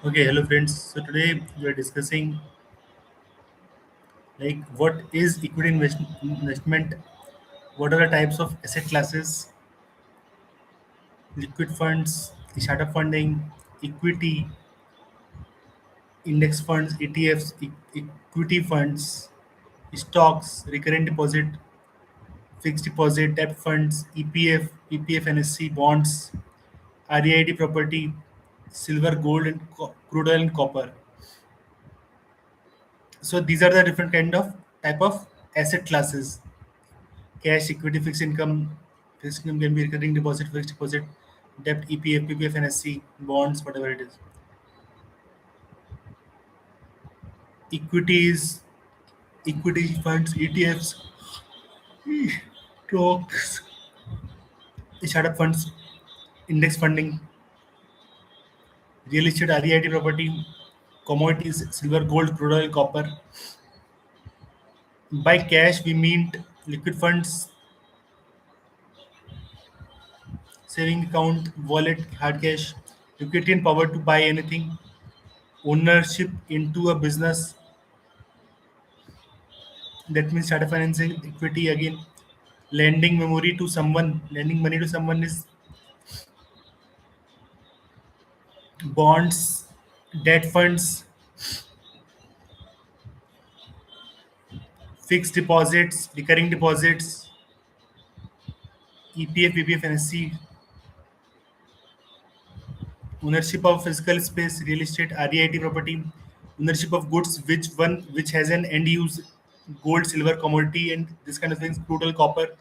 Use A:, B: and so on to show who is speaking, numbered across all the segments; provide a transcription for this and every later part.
A: Okay, hello friends. So today we are discussing what is equity investment, what are the types of asset classes, liquid funds, startup funding, equity, index funds, ETFs, equity funds, stocks, recurrent deposit, fixed deposit, debt funds, EPF, PPF, NSC, bonds, REIT property, silver, gold, and crude oil and copper. So these are the different kind of type of asset classes. Cash, equity, fixed income can be recurring deposit, fixed deposit, debt, EPF, PPF, NSC, bonds, whatever it is. Equities, equity funds, ETFs, stocks, startup funds, index funding, real estate, REIT property, commodities, silver, gold, crude oil, copper. By cash, we mean liquid funds, saving account, wallet, hard cash, equity and power to buy anything, ownership into a business. That means startup financing, equity again, lending money to someone is bonds, debt funds, fixed deposits, recurring deposits, EPF, PPF, NSC, ownership of physical space, real estate, REIT property, ownership of goods, which has an end use, gold, silver, commodity, and this kind of things, crude oil, copper.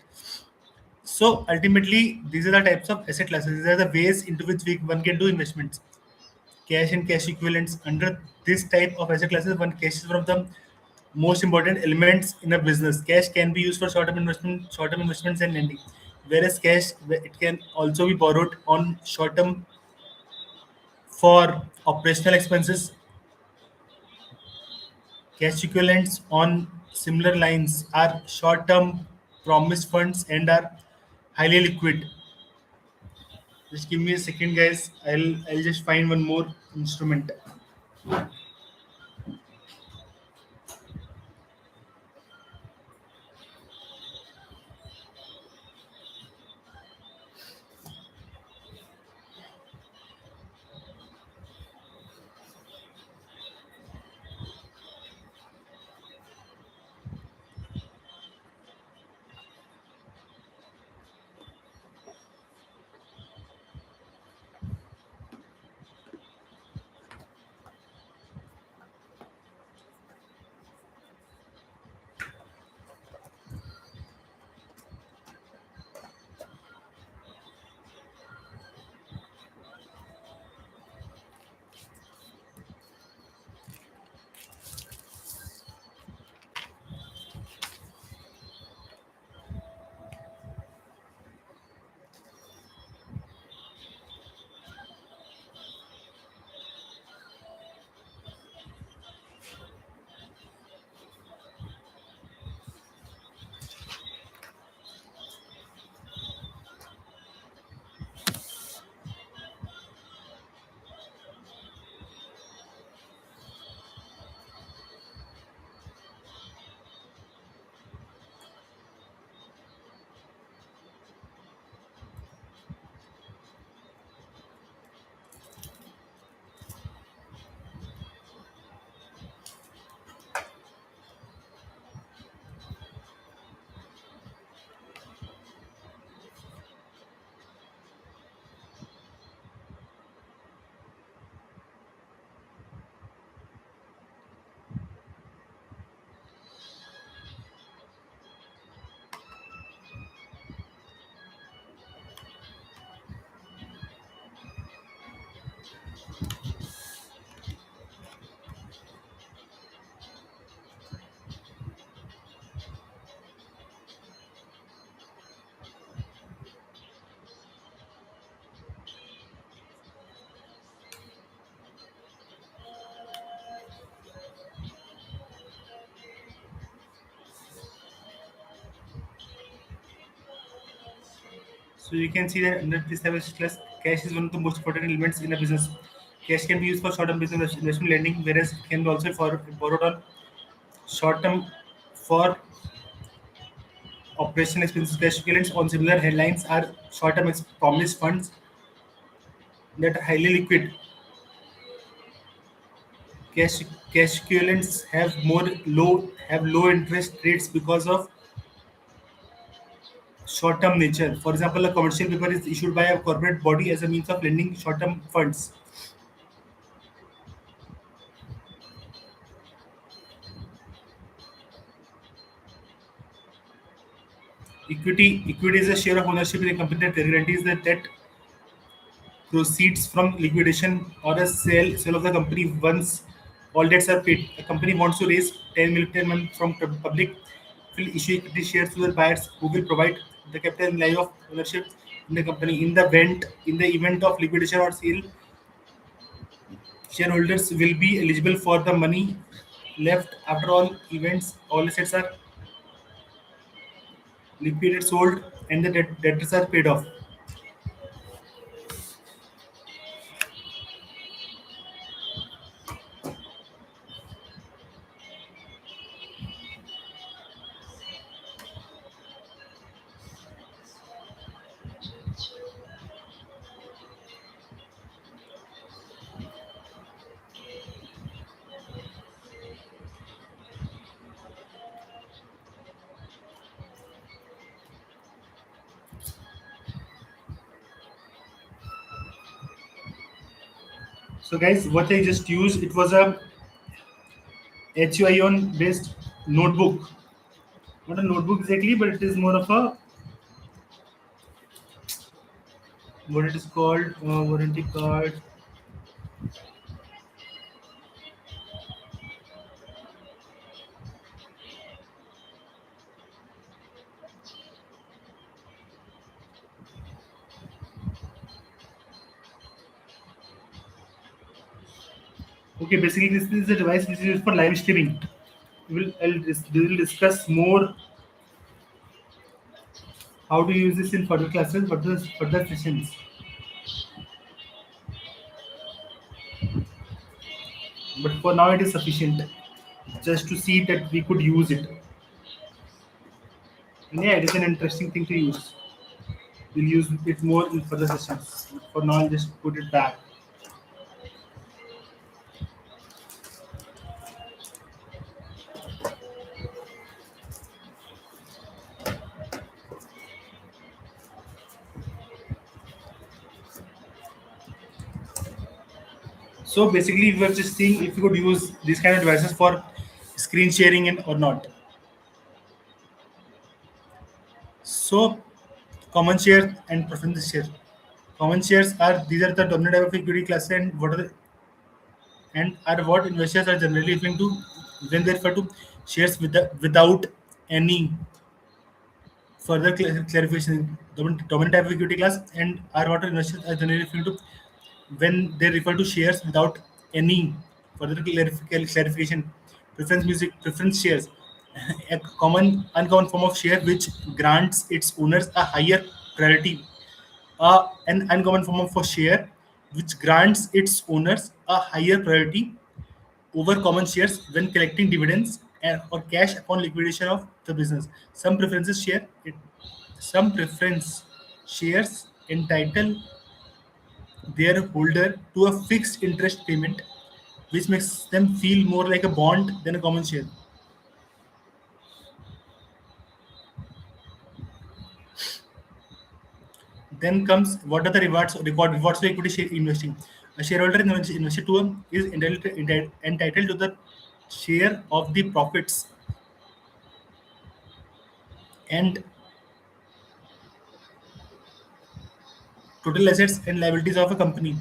A: So ultimately, these are the types of asset classes. These are the ways into which one can do investments. Cash and cash equivalents. Under this type of asset classes, one cash is one of the most important elements in a business. Cash can be used for short-term investments and lending. Whereas cash, it can also be borrowed on short-term for operational expenses. Cash equivalents on similar lines are short-term promised funds and are highly liquid. Just give me a second, guys. I'll just find one more instrument. So you can see that under this type of stress, cash is one of the most important elements in a business. Cash can be used for short-term business investment lending, whereas it can be also for borrowed on short-term for operational expenses. Cash equivalents on similar headlines are short-term promised funds that are highly liquid. Cash cash equivalents have low interest rates because of short-term nature. For example, a commercial paper is issued by a corporate body as a means of lending short-term funds. Equity is a share of ownership in a company that guarantees the debt proceeds from liquidation or a sale of the company once all debts are paid. A company wants to raise 10 million from public, will issue equity shares to the buyers who will provide the capital and life of ownership in the company. In the event of liquidation or sale, shareholders will be eligible for the money left after all assets are liquidated, sold, and the debtors are paid off. So, guys, what I just used, it was a HUION based notebook. Not a notebook exactly, but it is more of a what it is called warranty card. Okay, basically this is a device which is used for live streaming. We will discuss more how to use this in further classes, further sessions. But for now, it is sufficient just to see that we could use it. And yeah, it is an interesting thing to use. We'll use it more in further sessions. For now, I'll just put it back. So basically, we were just seeing if you could use these kind of devices for screen sharing and or not. So common share and preference share. Common shares are these are the dominant type of equity class and are what investors are generally referring to when they refer to shares without any further clarification. Dominant type of equity class and are what investors are generally referring to when they refer to shares without any further clarification. Preference shares, a common uncommon form of share which grants its owners a higher priority. An uncommon form of a share which grants its owners a higher priority over common shares when collecting dividends or cash upon liquidation of the business. Some preference shares entitle their holder to a fixed interest payment, which makes them feel more like a bond than a common share. Then comes what are the rewards for equity share investing. A shareholder invested is entitled to the share of the profits and total assets and liabilities of a company.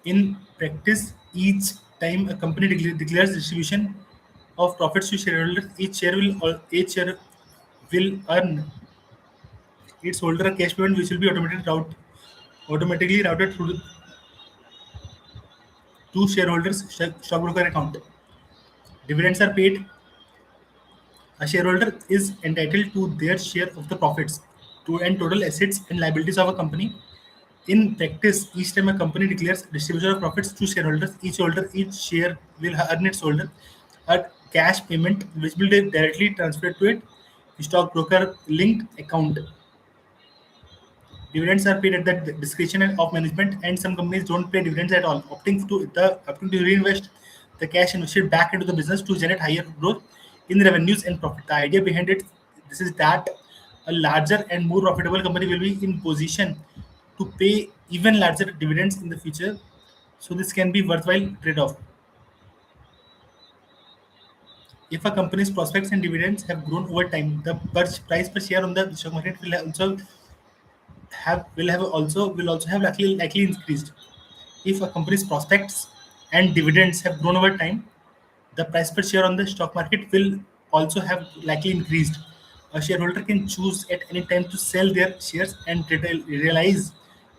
A: In practice, each time a company declares distribution of profits to shareholders, each share will earn its holder a cash payment which will be automatically routed through to shareholders stockbroker account. Dividends are paid. A shareholder is entitled to their share of the profits to and total assets and liabilities of a company In practice, each time a company declares distribution of profits to shareholders, each share will earn its holder a cash payment which will be directly transferred to it stockbroker linked account. Dividends are paid at the discretion of management, and some companies don't pay dividends at all, opting to reinvest the cash invested back into the business to generate higher growth in revenues and profit. The idea behind it this is that a larger and more profitable company will be in position to pay even larger dividends in the future. So this can be worthwhile trade-off. If a company's prospects and dividends have grown over time, the price per share on the stock market will also have likely increased. If a company's prospects and dividends have grown over time, the price per share on the stock market will also have likely increased. A shareholder can choose at any time to sell their shares and realize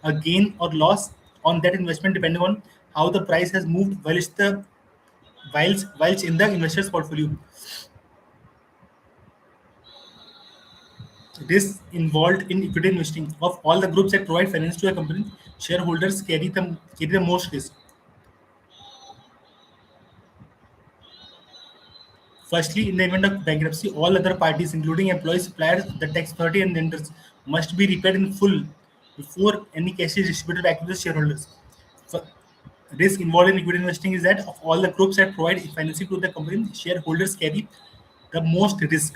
A: a gain or loss on that investment depending on how the price has moved whilst in the investor's portfolio. Risk involved in equity investing of all the groups that provide finance to a company, shareholders carry the most risk. Firstly, in the event of bankruptcy, all other parties, including employees, suppliers, the tax authority, and lenders, must be repaid in full before any cash is distributed back to the shareholders. So, risk involved in equity investing is that of all the groups that provide financing to the company, shareholders carry the most risk.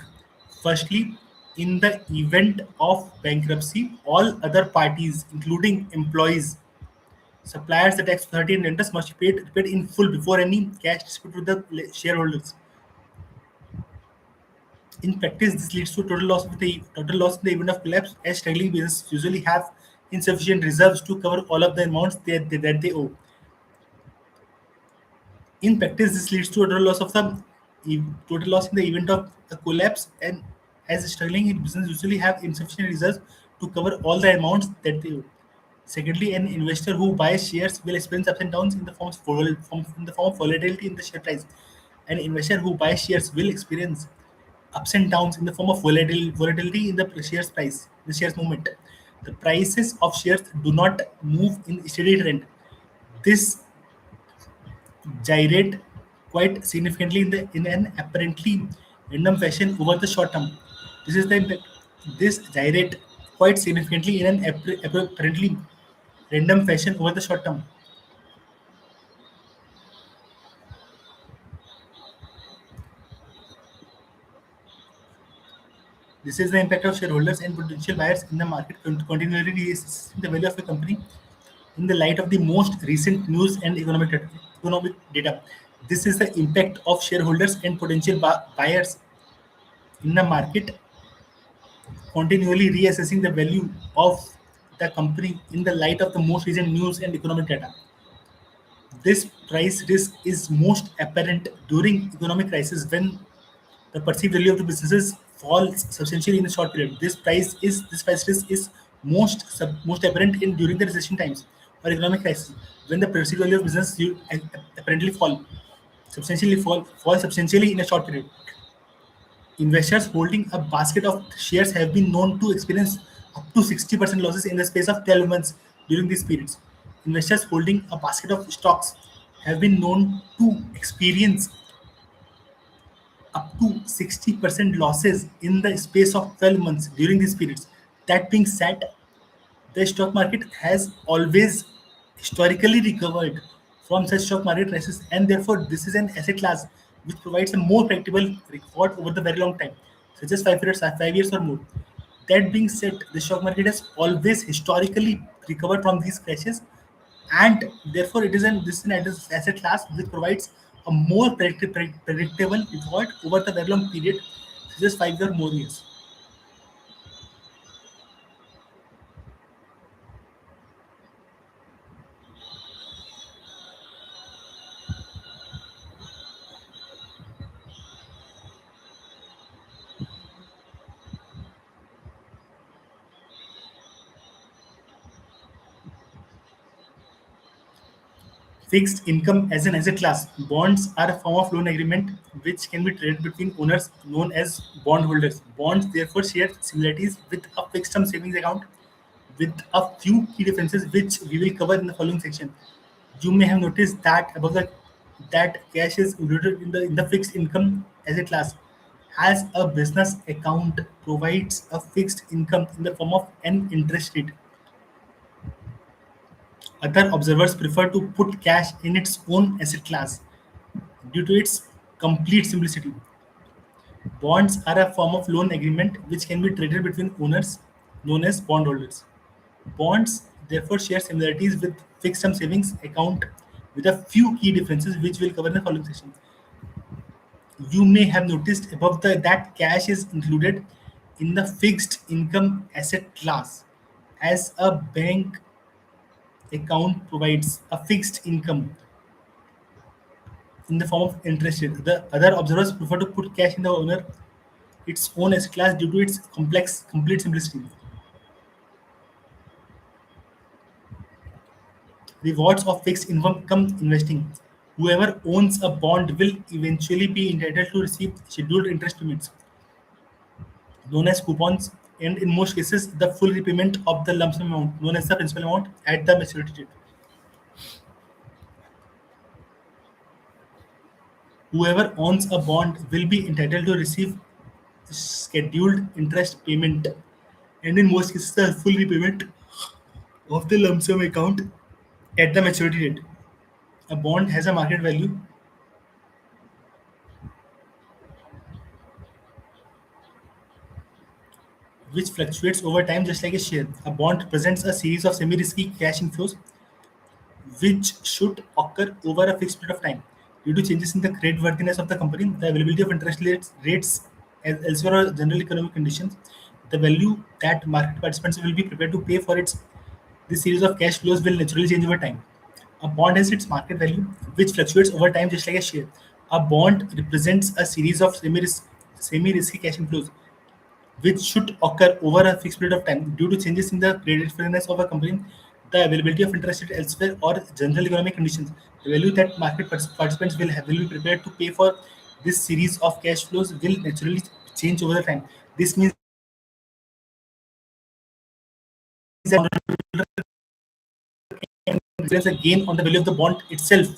A: Firstly, in the event of bankruptcy, all other parties, including employees, suppliers, the tax authority, and lenders, must be paid in full before any cash distributed to the shareholders. In practice, this leads to total loss in the event of collapse, as struggling businesses usually have insufficient reserves to cover all of the amounts that they owe. In practice, this leads to a total loss in the event of a collapse, and as struggling business usually have insufficient reserves to cover all the amounts that they owe. Secondly, an investor who buys shares will experience ups and downs in the in the form of volatility in the share price. An investor who buys shares will experience ups and downs in the form of volatility in the shares price, the shares movement. The prices of shares do not move in steady trend. This gyrate quite significantly in an apparently random fashion over the short term. This is the impact. This gyrate quite significantly in an apparently random fashion over the short term. This is the impact of shareholders and potential buyers in the market continually reassessing the value of a company in the light of the most recent news and economic data. This is the impact of shareholders and potential buyers in the market continually reassessing the value of the company in the light of the most recent news and economic data. This price risk is most apparent during economic crisis when the perceived value of the businesses falls substantially in a short period. This price risk is most apparent in during the recession times or economic crisis when the perceived value of business apparently fall substantially in a short period. Investors holding a basket of shares have been known to experience up to 60% losses in the space of 12 months during these periods. Investors holding a basket of stocks have been known to experience up to 60% losses in the space of 12 months during these periods. That being said, the stock market has always historically recovered from such stock market crises, and therefore this is an asset class which provides a more predictable reward over the very long time, such as 5 years or more. That being said, the stock market has always historically recovered from these crashes, and therefore this is an asset class which provides a more predictable reward over the very long period, such as 5 or more years. Fixed income as an asset class. Bonds are a form of loan agreement which can be traded between owners known as bondholders. Bonds therefore share similarities with a fixed term savings account. with a few key differences which we will cover in the following section. You may have noticed that above that cash is included in the fixed income asset class. As a business account provides a fixed income in the form of an interest rate, other observers prefer to put cash in its own asset class due to its complete simplicity. Bonds are a form of loan agreement which can be traded between owners, known as bondholders. Bonds therefore share similarities with fixed term savings account with a few key differences which we'll cover in the following section. You may have noticed above that cash is included in the fixed income asset class as a bank account provides a fixed income in the form of interest rate. The other observers prefer to put cash in the owner its own asset class due to its complete simplicity. Rewards of fixed income investing. Whoever owns a bond will eventually be entitled to receive scheduled interest payments, known as coupons, and in most cases, the full repayment of the lump sum amount, known as the principal amount, at the maturity date. Whoever owns a bond will be entitled to receive scheduled interest payment, and in most cases, the full repayment of the lump sum account at the maturity date. A bond has a market value which fluctuates over time just like a share. A bond represents a series of semi-risky cash inflows which should occur over a fixed period of time. Due to changes in the creditworthiness of the company, the availability of interest rates as elsewhere or general economic conditions, the value that market participants will be prepared to pay for its this series of cash flows will naturally change over time. A bond has its market value, which fluctuates over time just like a share. A bond represents a series of semi-risky cash inflows which should occur over a fixed period of time due to changes in the creditworthiness of a company, the availability of interest rate elsewhere, or general economic conditions. The value that market participants will be prepared to pay for this series of cash flows will naturally change over the time. This means that there's a gain on the value of the bond itself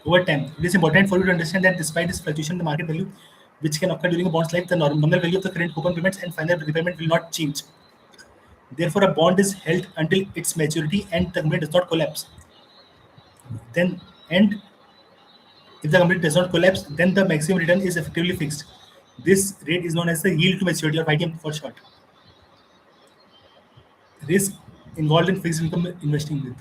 A: over time. It is important for you to understand that despite this fluctuation in the market value, which can occur during a bond's life, the nominal value of the current coupon payments and final repayment will not change. Therefore, a bond is held until its maturity and the company does not collapse. Then, and if the company does not collapse, then the maximum return is effectively fixed. This rate is known as the yield to maturity, or YTM for short. Risk involved in fixed income investing.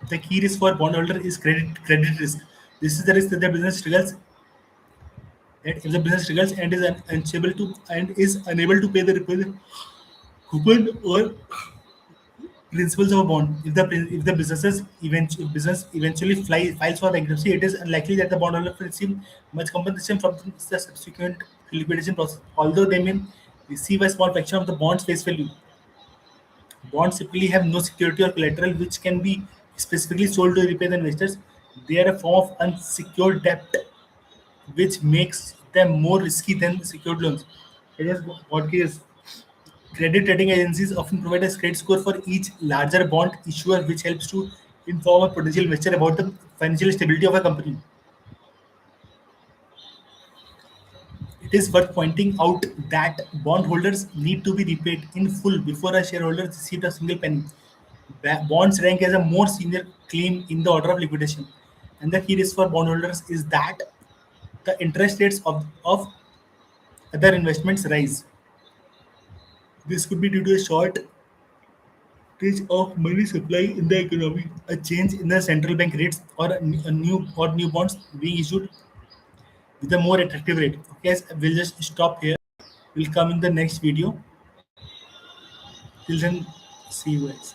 A: The key risk for bondholder is credit risk. This is the risk that the business struggles. That if the business struggles and is unable to pay the coupon or principles of a bond. If the business eventually files for bankruptcy, it is unlikely that the bondholder will receive much compensation from the subsequent liquidation process. Although they may receive a small fraction of the bond's face value, bonds typically have no security or collateral which can be specifically sold to repay the investors. They are a form of unsecured debt, which makes them more risky than secured loans. It is what case credit rating agencies often provide a credit score for each larger bond issuer, which helps to inform a potential investor about the financial stability of a company. It is worth pointing out that bondholders need to be repaid in full before a shareholder receives a single penny. Bonds rank as a more senior claim in the order of liquidation. And the key risk for bondholders is that the interest rates of other investments rise. This could be due to a shortage of money supply in the economy, a change in the central bank rates, or new bonds being issued with a more attractive rate. Okay, guys, we'll just stop here. We'll come in the next video. Till then, see you guys.